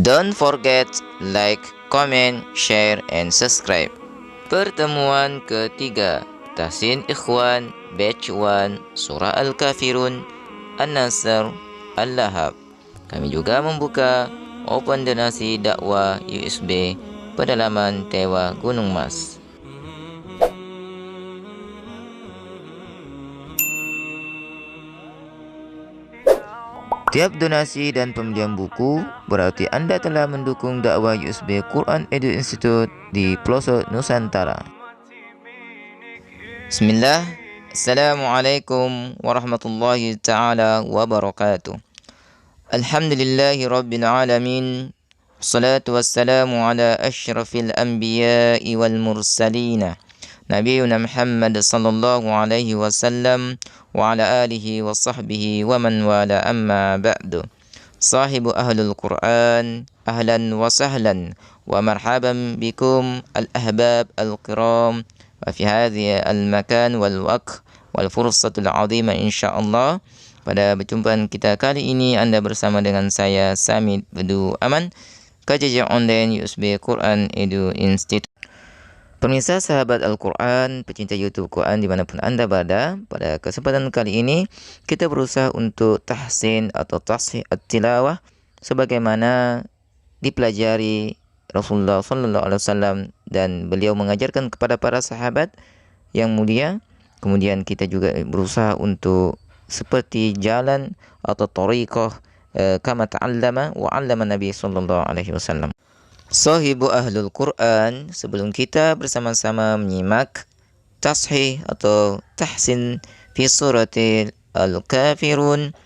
Don't forget like, comment, share, and subscribe. Pertemuan ketiga, Tahsin Ikhwan, Batch 1, Surah Al-Kafirun, An-Nasr, Al-Lahab. Kami juga membuka open donasi dakwah USB pedalaman Tewa Gunung Mas. Tiap donasi dan pembelian buku berarti Anda telah mendukung dakwah USB Quran Edu Institute di pelosok Nusantara. Bismillah. Assalamualaikum warahmatullahi ta'ala wabarakatuh. Alhamdulillahi rabbil alamin. Salatu wassalamu ala ashrafil anbiya'i wal mursalina. Nabiyyuna Muhammad sallallahu alaihi wasallam wa ala alihi wa sahbihi wa man wala amma ba'du. Sahibu ahlul Quran, ahlan wa sahlan wa marhaban bikum al-ahbab al-kiram wa fi hadhihi al-makan wal waqt wal fursatul azimah insyaallah. Pada perjumpaan kita kali ini Anda bersama dengan saya Samit Bedu Aman, KJJ Online USB Quran Edu Institute. Pemirsa sahabat Al-Quran, pecinta YouTube Quran dimanapun Anda berada, pada kesempatan kali ini kita berusaha untuk tahsin atau tashih at-tilawah sebagaimana dipelajari Rasulullah SAW dan beliau mengajarkan kepada para sahabat yang mulia. Kemudian kita juga berusaha untuk seperti jalan atau tariqah kama ta'allama wa 'allama Nabi sallallahu alaihi wasallam. Sahibu Ahlul Quran, sebelum kita bersama-sama menyimak tashih atau tahsin fi surati Al-Kafirun,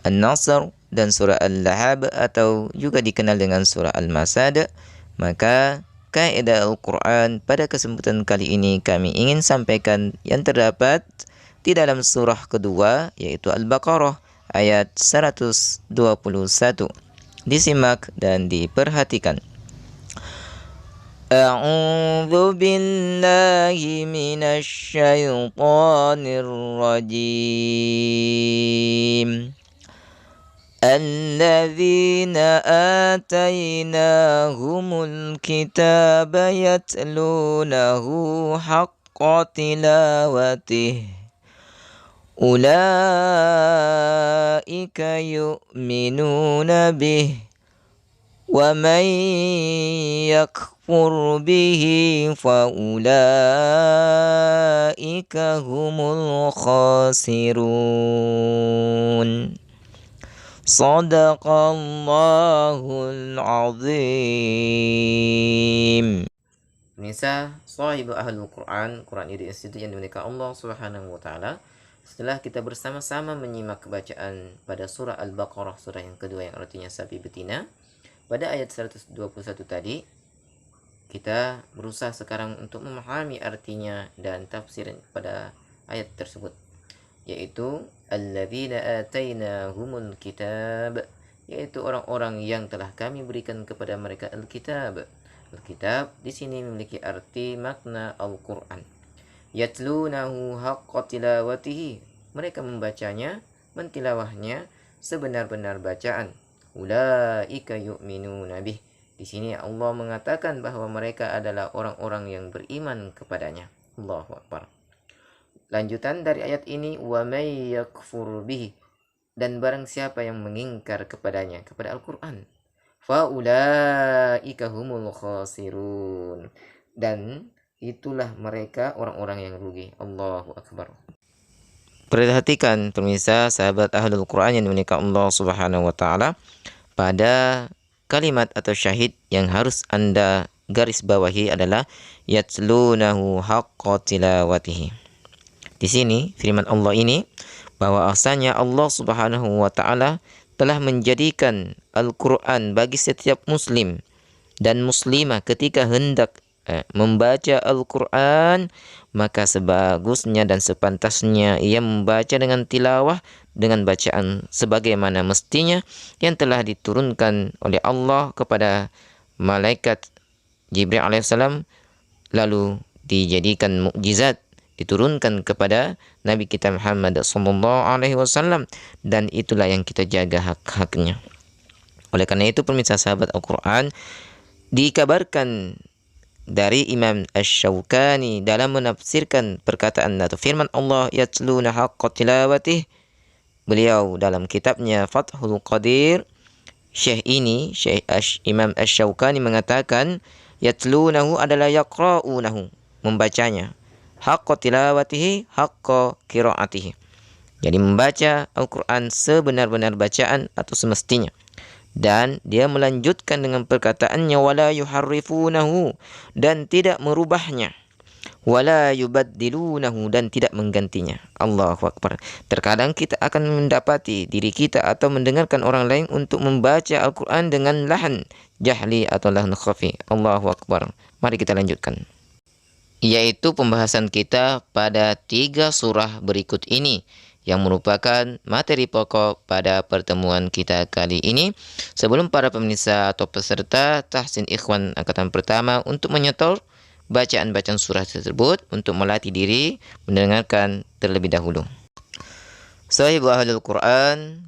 An-Nasr dan surah Al-Lahab atau juga dikenal dengan surah Al-Masad, maka kaidah Al-Quran pada kesempatan kali ini kami ingin sampaikan yang terdapat di dalam surah kedua, yaitu Al-Baqarah ayat 121. Disimak dan diperhatikan. A'udzu billahi minasy syaithanir rajim. Alladzina atainahumul kitaba yatlunahu haqqa tilawatihi ulaika yu'minuna bihi wa man yakfur bihi fa ulaika humul khasirun. Sadaqallahul azim. Pemirsa sahibu ahlul Quran, Quran Edu Institute yang dimuliakan Allah Subhanahu wa taala, setelah kita bersama-sama menyimak bacaan pada surah Al-Baqarah, surah yang kedua yang artinya sapi betina, pada ayat 121 tadi, kita berusaha sekarang untuk memahami artinya dan tafsiran pada ayat tersebut, yaitu alladzina atainahumul kitab, yaitu orang-orang yang telah kami berikan kepada mereka Alkitab. Alkitab di sini memiliki arti makna Al-Quran. Yatlunahu haqqa tilawatihi, mereka membacanya, mentilawahnya sebenar-benar bacaan. Ulaika yu'minuna bih, di sini Allah mengatakan bahwa mereka adalah orang-orang yang beriman kepadanya. Allahu Akbar. Lanjutan dari ayat ini, wa may yakfur bihi, dan barang siapa yang mengingkar kepadanya, kepada Al-Quran, fa ulaika humul khasirun, dan itulah mereka orang-orang yang rugi. Allahu Akbar. Perhatikan pemirsa sahabat Ahlul Quran yang dimuliakan Allah Subhanahu wa taala, pada kalimat atau syahid yang harus Anda garis bawahi adalah yatlunahu haqqa tilawatihi. Di sini firman Allah ini bahwa asalnya Allah Subhanahu wa taala telah menjadikan Al-Quran bagi setiap muslim dan muslimah ketika hendak membaca Al-Quran, maka sebagusnya dan sepantasnya ia membaca dengan tilawah, dengan bacaan sebagaimana mestinya yang telah diturunkan oleh Allah kepada malaikat Jibril alaihissalam, lalu dijadikan mukjizat, diturunkan kepada Nabi kita Muhammad sallallahu alaihi wasallam, dan itulah yang kita jaga hak-haknya. Oleh karena itu pemirsa sahabat Al-Quran, dikabarkan dari Imam Asy-Syaukani dalam menafsirkan perkataan atau firman Allah, yatluna haqqa tilawatih. Beliau dalam kitabnya Fathul Qadir, Imam Asy-Syaukani mengatakan, yatlunahu adalah yaqra'unahu, membacanya, haqqa tilawatihi haqqa qiraatihi. Jadi membaca Al-Quran sebenar-benar bacaan atau semestinya. Dan dia melanjutkan dengan perkataannya, wala yuharrifunahu, dan tidak merubahnya, wala yubaddilunahu, dan tidak menggantinya. Allahu Akbar. Terkadang kita akan mendapati diri kita atau mendengarkan orang lain untuk membaca Al-Quran dengan lahan jahli atau lahan khafi. Allahu Akbar. Mari kita lanjutkan, yaitu pembahasan kita pada 3 surah berikut ini, yang merupakan materi pokok pada pertemuan kita kali ini. Sebelum para pemirsa atau peserta Tahsin Ikhwan Angkatan Pertama untuk menyetor bacaan-bacaan surah tersebut, untuk melatih diri mendengarkan terlebih dahulu. Sahibu Ahlul Quran,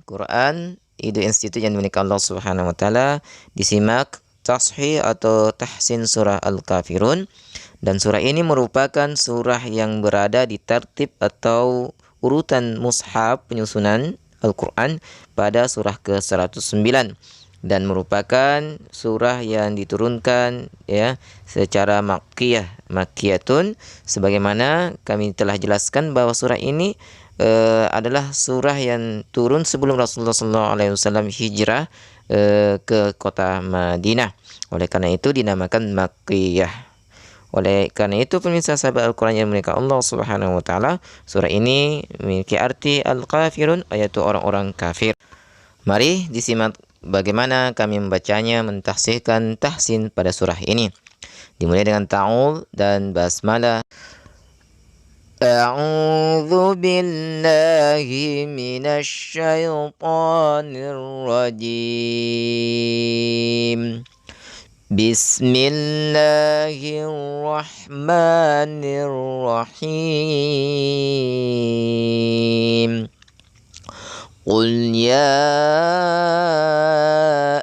itu institut yang dimiliki Allah Subhanahu wa taala. Disimak tashih atau tahsin surah Al-Kafirun, dan surah ini merupakan surah yang berada di tertib atau urutan mushaf penyusunan Al-Quran pada surah ke-109, dan merupakan surah yang diturunkan secara makkiyatun, sebagaimana kami telah jelaskan bahwa surah ini adalah surah yang turun sebelum Rasulullah SAW hijrah ke kota Madinah. Oleh karena itu dinamakan makkiyah. Oleh karena itu pemirsa sahabat Al-Quran yang dimiliki Allah Subhanahu wa taala, surah ini memiliki arti Al-Kafirun, yaitu orang-orang kafir. Mari disimak bagaimana kami membacanya, mentahsihkan tahsin pada surah ini. Dimulai dengan ta'awudz dan basmalah. A'udzu billahi minasy syaithanir rajim. Bismillahirrahmanirrahim. Qul ya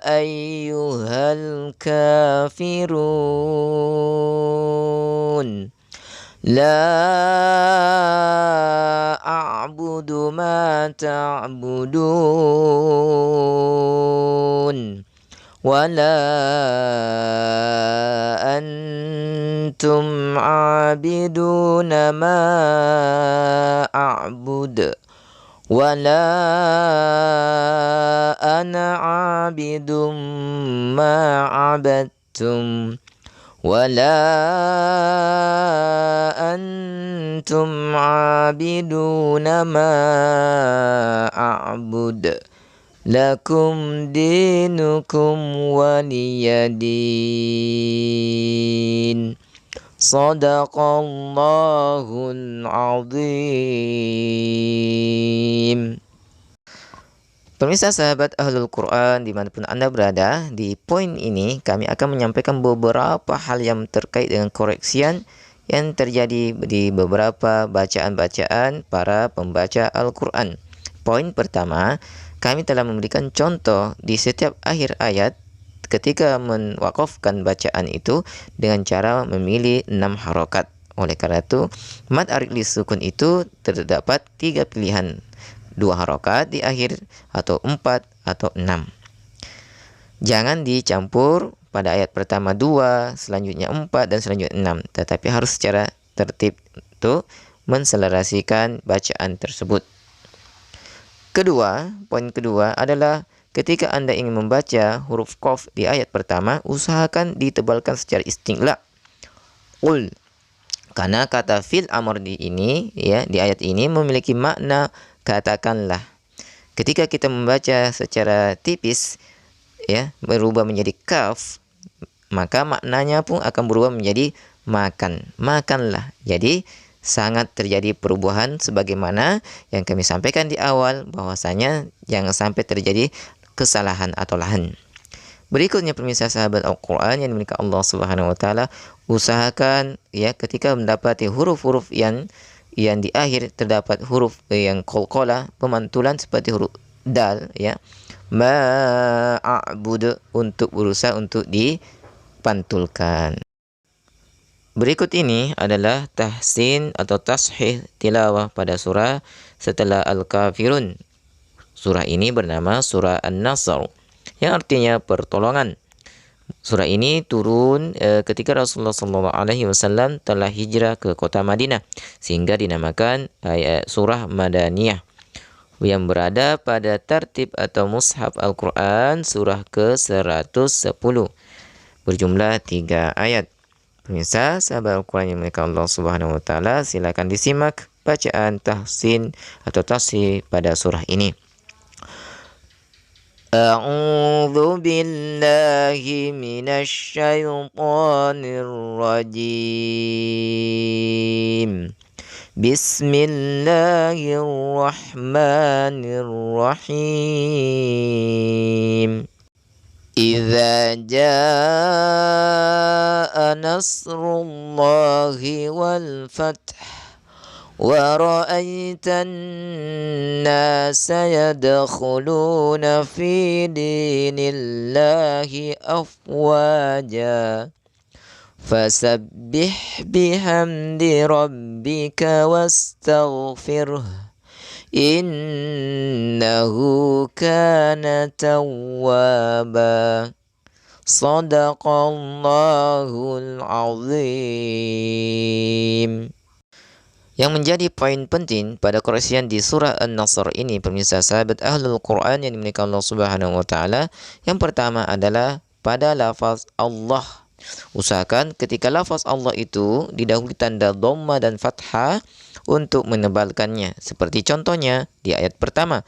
ayyuhal kafirun, la a'budu ma ta'budun, wala antum abiduna ma a'bud, wala ana abidum ma abadtum, wala antum abiduna ma a'bud, lakum dinukum waliyadin. Sadaqallahul azim. Pemirsa sahabat Ahlul Quran dimanapun Anda berada, di poin ini kami akan menyampaikan beberapa hal yang terkait dengan koreksian yang terjadi di beberapa bacaan-bacaan para pembaca Al-Quran. Poin pertama, kami telah memberikan contoh di setiap akhir ayat ketika menwakafkan bacaan itu dengan cara memilih 6 harokat. Oleh karena itu, mad arid lisukun itu terdapat 3 pilihan, 2 harokat di akhir, atau 4 atau 6. Jangan dicampur pada ayat pertama 2, selanjutnya 4, dan selanjutnya 6, tetapi harus secara tertib untuk menselarasikan bacaan tersebut. Poin kedua adalah ketika Anda ingin membaca huruf qaf di ayat pertama, usahakan ditebalkan secara istighla. Qul, karena kata fil amr di ayat ini memiliki makna katakanlah. Ketika kita membaca secara tipis berubah menjadi kaf, maka maknanya pun akan berubah menjadi makan, makanlah. Jadi sangat terjadi perubahan sebagaimana yang kami sampaikan di awal, bahwasanya jangan sampai terjadi kesalahan atau lahan. Berikutnya pemirsa sahabat Al-Quran yang dimiliki Allah Subhanahu wa taala, usahakan ketika mendapati huruf-huruf yang di akhir terdapat huruf yang qalqalah, pemantulan seperti huruf dal, ma'budu, untuk berusaha untuk dipantulkan. Berikut ini adalah tahsin atau tashih tilawah pada surah setelah Al-Kafirun. Surah ini bernama surah An-Nasr, yang artinya pertolongan. Surah ini turun ketika Rasulullah SAW telah hijrah ke kota Madinah, sehingga dinamakan surah Madaniyah, yang berada pada tertib atau mushaf Al-Quran surah ke-110, berjumlah 3 ayat. Pemirsa, sahabat Al-Quran yang dimuliakan Allah Subhanahu wa taala, silakan disimak bacaan tahsin atau tafsir pada surah ini. A'udzu billahi minasy syaithanir rajim. Bismillahirrahmanirrahim. Idza jaa nasrullahi wal fath ورأيت الناس يدخلون في دين الله أفواجا فسبح بحمد ربك واستغفره إنه كان توابا صدق الله العظيم. Yang menjadi poin penting pada koreksian di surah An-Nasr ini, pemirsa sahabat Ahlul Quran yang dimuliakan Allah Subhanahu wa taala, yang pertama adalah pada lafaz Allah. Usahakan ketika lafaz Allah itu didahului tanda dhamma dan fathah untuk menebalkannya. Seperti contohnya di ayat pertama,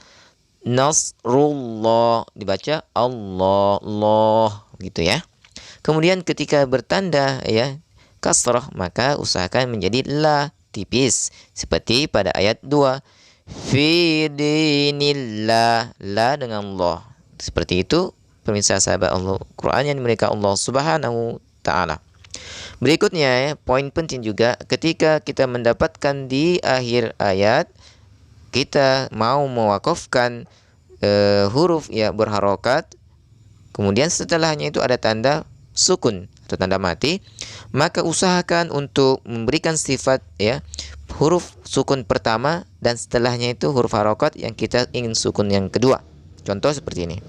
Nasrullah dibaca Allah, Allah gitu ya. Kemudian ketika bertanda ya kasrah, maka usahakan menjadi la, tipis, seperti pada ayat 2, fi dinillah, la dengan Allah. Seperti itu pemirsa sahabat Allah Quran yang dimuliakan Allah Subhanahu taala. Berikutnya poin penting juga ketika kita mendapatkan di akhir ayat kita mau mewakafkan huruf ya berharokat, kemudian setelahnya itu ada tanda sukun atau tanda mati, maka usahakan untuk memberikan sifat ya huruf sukun pertama dan setelahnya itu huruf harokat yang kita ingin sukun yang kedua. Contoh seperti ini.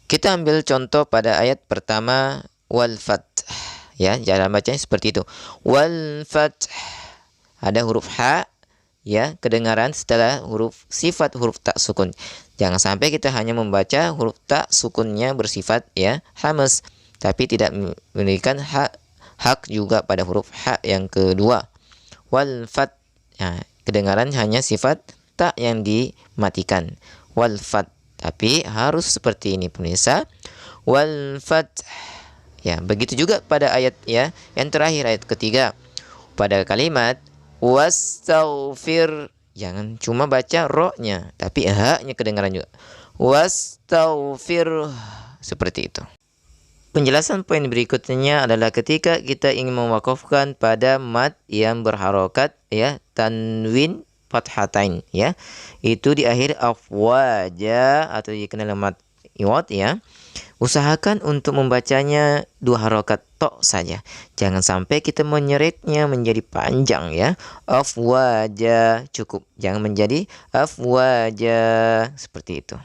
Kita ambil contoh pada ayat pertama, wal fath ya, cara bacanya seperti itu. Wal fath, ada huruf ha ya kedengaran setelah huruf sifat huruf tak sukun. Jangan sampai kita hanya membaca huruf tak sukunnya bersifat ya hamas, tapi tidak memberikan hak juga pada huruf ha yang kedua. Wal fath, ya, kedengaran hanya sifat tak yang dimatikan. Wal fath, tapi harus seperti ini pemirsa. Wal fath. Ya, begitu juga pada ayat ya yang terakhir, ayat ketiga. Pada kalimat wastaghfir, jangan cuma baca ro-nya, tapi ha-nya kedengaran juga. Wastaghfir, seperti itu. Penjelasan poin berikutnya adalah ketika kita ingin mewakafkan pada mad yang berharokat ya tanwin fathatain ya, itu di akhir afwaja atau dikenal mad iwad ya. Usahakan untuk membacanya 2 harokat tok saja. Jangan sampai kita menyeretnya menjadi panjang ya. Afwaja cukup. Jangan menjadi afwaja seperti itu.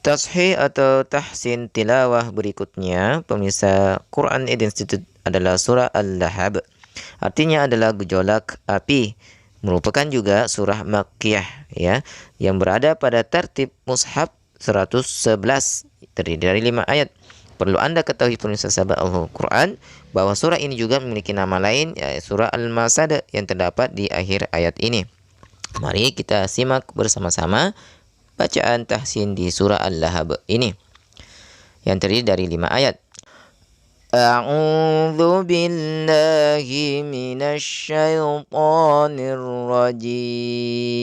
Tashih atau tahsin tilawah berikutnya pemirsa Quran Ed Institute adalah surah Al-Lahab. Artinya adalah gejolak api. Merupakan juga surah Makkiyah ya, yang berada pada tertib mushaf 111, terdiri dari 5 ayat. Perlu Anda ketahui pemirsa sahabat Al-Quran bahwa surah ini juga memiliki nama lain, yaitu surah Al-Masad yang terdapat di akhir ayat ini. Mari kita simak bersama-sama bacaan tahsin di surah Al-Lahab ini yang terdiri dari 5 ayat. A'udzu billahi minasy syaithanir rajim.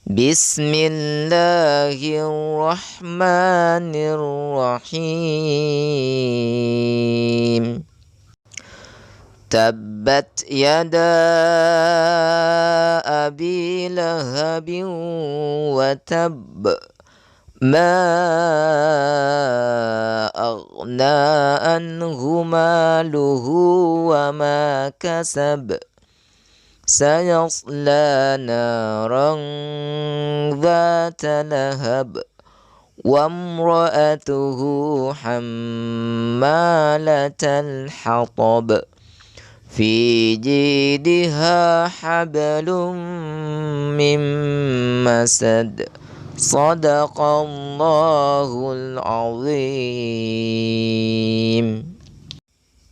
Bismillahirrahmanirrahim. Tabbat yada abi lahabin wa tab. Ma aghna anhu maluhu wa ma kasab. Sayasla naran dhata lahab. Wa imra'atuhu hammalatal hatab. Fi jidha hablum min masad. Sadaqallahul azim.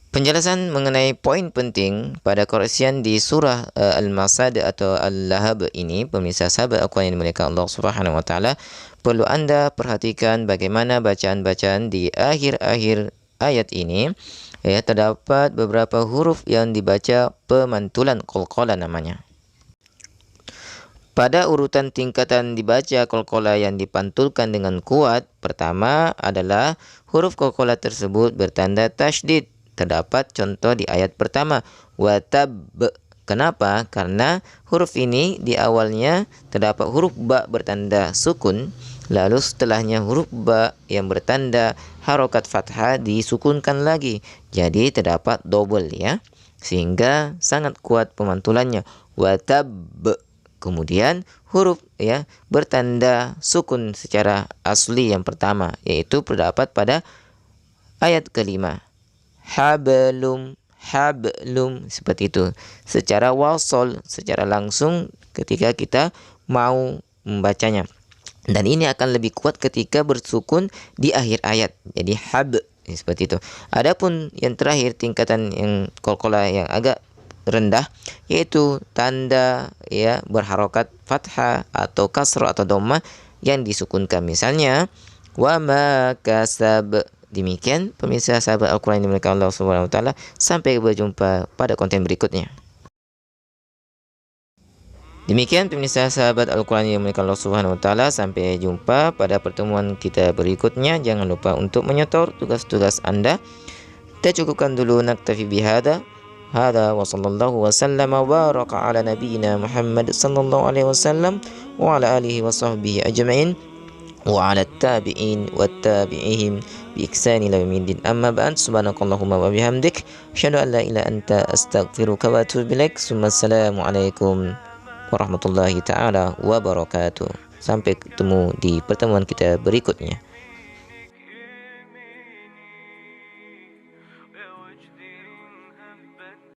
Penjelasan mengenai poin penting pada koreksian di surah Al-Masad atau Al-Lahab ini, pemirsa sahabat Al-Quran yang dimuliakan Allah Subhanahu wa taala, perlu Anda perhatikan bagaimana bacaan-bacaan di akhir-akhir ayat ini. Ya, terdapat beberapa huruf yang dibaca pemantulan qalqalah namanya. Pada urutan tingkatan dibaca qalqalah yang dipantulkan dengan kuat, pertama adalah huruf qalqalah tersebut bertanda tasydid. Terdapat contoh di ayat pertama, watab. Kenapa? Karena huruf ini di awalnya terdapat huruf ba bertanda sukun, lalu setelahnya huruf ba yang bertanda harokat fathah disukunkan lagi. Jadi terdapat double ya, sehingga sangat kuat pemantulannya. Watab. Kemudian huruf ya bertanda sukun secara asli yang pertama, yaitu terdapat pada ayat kelima. Hablum, seperti itu. Secara wasol, secara langsung ketika kita mau membacanya. Dan ini akan lebih kuat ketika bersukun di akhir ayat. Jadi seperti itu. Adapun yang terakhir tingkatan yang qalqalah yang agak rendah, yaitu tanda ya berharokat fathah atau kasrah atau dhammah yang disukunkan. Misalnya wa ma kasab. Demikian pemirsa sahabat Al-Quran yang dimuliakan Allah Subhanahu wa taala, sampai berjumpa pada konten berikutnya. Demikian pemirsa sahabat Al-Quran yang dimuliakan Allah Subhanahu wa taala, sampai jumpa pada pertemuan kita berikutnya. Jangan lupa untuk menyetor tugas-tugas Anda. Kita cukupkan dulu, naktafi bihada. Hada wa sallallahu wa sallama wa baraka ala nabiyyina Muhammad sallallahu alaihi wasallam wa ala alihi wa sahbihi ajma'in wa ala tabi'in wa tabi'ihim bi ihsani ila yaumiddin. Amma ba'd, subhanakallahumma wa bihamdik, asyhadu an la ilaha illa anta, astaghfiruka wa atubu ilaik. Assalamu alaikum warahmatullahi taala wabarakatuh. Sampai ketemu di pertemuan kita berikutnya.